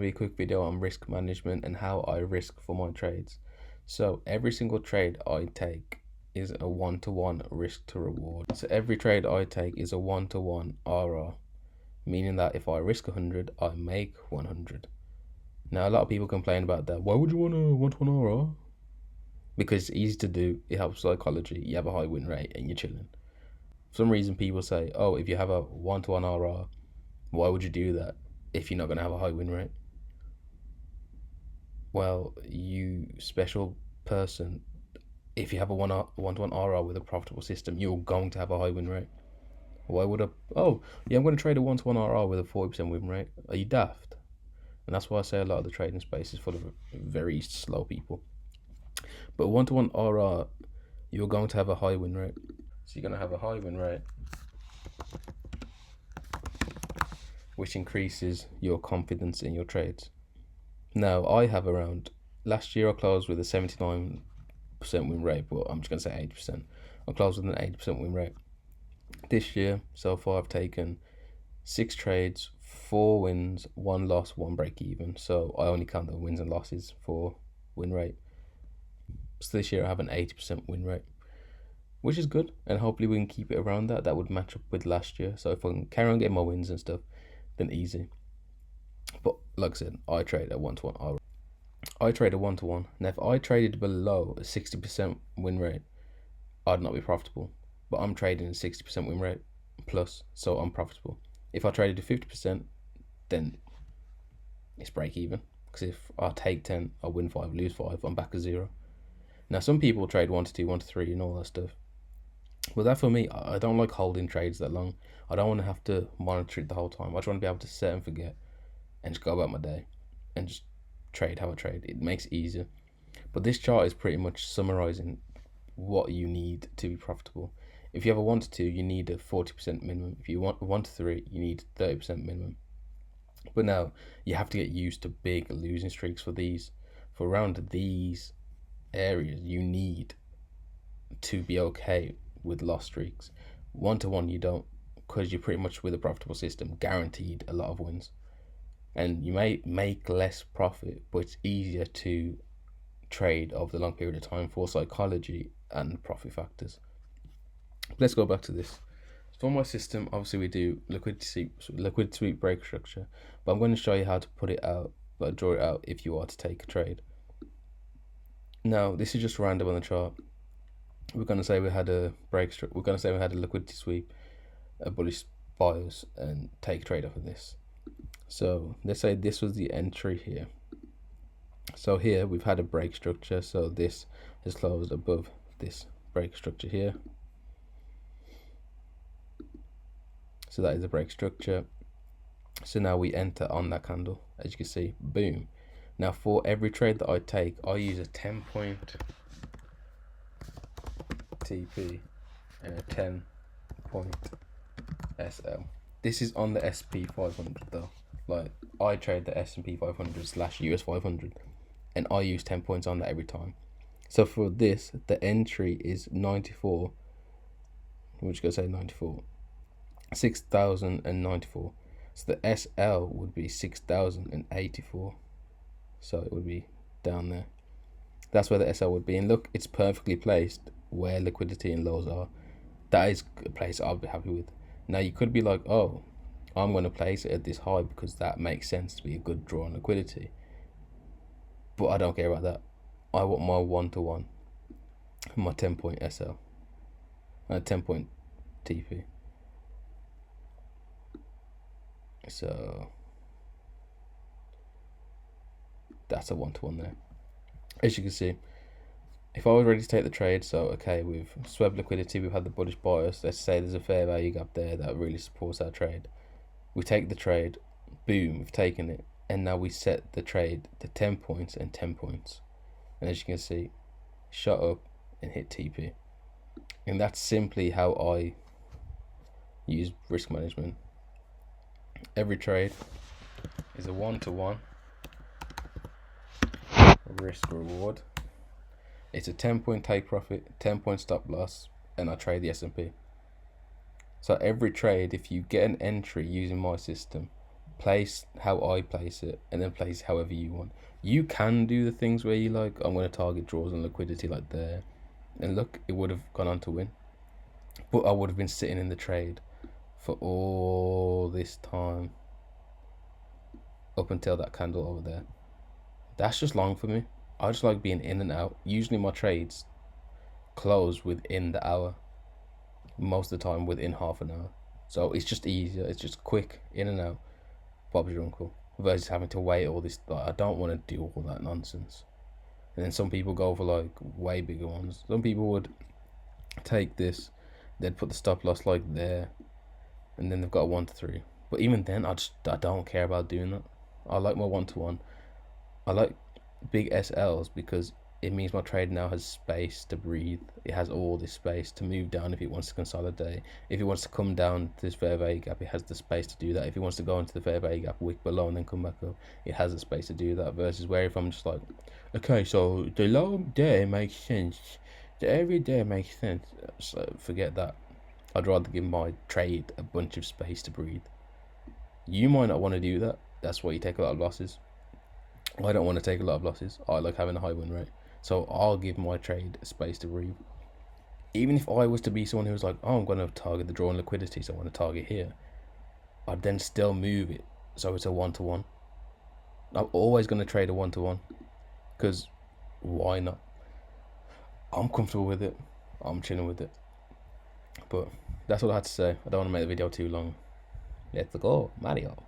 A quick video on risk management and how I risk for my trades. So every single trade I take is a one-to-one risk to reward. So every trade I take is a one-to-one RR, meaning that if I risk 100, I make 100. Now a lot of people complain about that. Why would you want a one-to-one RR? Because it's easy to do, it helps psychology, you have a high win rate and you're chilling. For some reason people say, oh, if you have a one-to-one RR, why would you do that if you're not going to have a high win rate? Well, you special person, if you have a one-to-one RR with a profitable system, you're going to have a high win rate. Why would I'm going to trade a one-to-one RR with a 40% win rate. Are you daft? And that's why I say a lot of the trading space is full of very slow people. But one-to-one RR, you're going to have a high win rate. So you're going to have a high win rate, which increases your confidence in your trades. Now, I have last year I closed with a 79% win rate, but I'm just going to say 80%. I closed with an 80% win rate. This year, so far, I've taken 6 trades, 4 wins, 1 loss, 1 break even. So I only count the wins and losses for win rate. So this year I have an 80% win rate, which is good. And hopefully we can keep it around that. That would match up with last year. So if I can carry on getting my wins and stuff, then easy. But like I said, I trade at one-to-one. I trade a one-to-one. Now, if I traded below a 60% win rate, I'd not be profitable. But I'm trading a 60% win rate plus, so I'm profitable. If I traded a 50%, then it's break even. Because if I take 10, I win 5, lose 5, I'm back at 0. Now, some people trade 1 to 2, 1 to 3, and all that stuff. Well, that for me, I don't like holding trades that long. I don't want to have to monitor it the whole time. I just want to be able to set and forget and just go about my day and just trade how I trade. It makes it easier. But this chart is pretty much summarizing what you need to be profitable. If you have a 1 to 2, you need a 40% minimum. If you want 1 to 3, you need 30% minimum. But now you have to get used to big losing streaks for these. For around these areas, you need to be okay with loss streaks. 1-to-1, you don't, because you're pretty much with a profitable system guaranteed a lot of wins. And you may make less profit, but it's easier to trade over the long period of time for psychology and profit factors. Let's go back to this. For my system, obviously we do liquidity sweep break structure, but I'm going to show you how to put it out, like draw it out if you are to take a trade. Now, this is just random on the chart. We're going to say we had a break structure. We're going to say we had a liquidity sweep, a bullish bias, and take a trade off of this. So let's say this was the entry here. So here we've had a break structure. So this is closed above this break structure here. So that is a break structure. So now we enter on that candle. As you can see, boom. Now for every trade that I take, I use a 10-point TP and a 10-point SL. This is on the SP 500 though. Like, I trade the S&P 500 / US 500, and I use 10 points on that every time. So for this, the entry is 94. We're just gonna say 94, 6,094. So the SL would be 6,084. So it would be down there. That's where the SL would be. And look, it's perfectly placed where liquidity and lows are. That is a place I'll be happy with. Now you could be like, oh, I'm going to place it at this high because that makes sense to be a good draw on liquidity. But I don't care about that. I want my 1-to-1, my 10-point SL, and a 10-point TP. So that's a 1-to-1 there. As you can see, if I was ready to take the trade, so okay, we've swept liquidity, we've had the bullish bias, let's say there's a fair value gap there that really supports our trade. We take the trade, boom, we've taken it, and now we set the trade to 10 points and 10 points. And as you can see, shot up and hit TP. And that's simply how I use risk management. Every trade is a 1-to-1 risk reward. It's a 10-point take profit, 10-point stop loss, and I trade the S&P. So every trade, if you get an entry using my system, place how I place it, and then place however you want. You can do the things where you like, I'm going to target draws and liquidity like there, and look, it would have gone on to win, but I would have been sitting in the trade for all this time up until that candle over there. That's just long for me. I just like being in and out. Usually my trades close within the hour, most of the time within half an hour. So it's just easier. It's just quick, in and out. Bob's your uncle. Versus having to wait all this. Like, I don't want to do all that nonsense. And then some people go for like way bigger ones. Some people would take this, they'd put the stop loss like there, and then they've got a 1 to 3. But even then, I don't care about doing that. I like my 1-to-1. I like big SLs because it means my trade now has space to breathe. It has all this space to move down if it wants to consolidate. If it wants to come down to this fair value gap, it has the space to do that. If it wants to go into the fair value gap, wick below and then come back up, it has the space to do that. Versus where if I'm just like, okay, so the low there makes sense, the every day makes sense, so forget that. I'd rather give my trade a bunch of space to breathe. You might not want to do that. That's why you take a lot of losses. I don't want to take a lot of losses. I like having a high win rate. So I'll give my trade a space to breathe. Even if I was to be someone who was like, oh, I'm going to target the draw and liquidity, so I want to target here, I'd then still move it so it's a 1-to-1. I'm always going to trade a 1-to-1 because why not? I'm comfortable with it. I'm chilling with it. But that's all I had to say. I don't want to make the video too long. Let's go, Mario.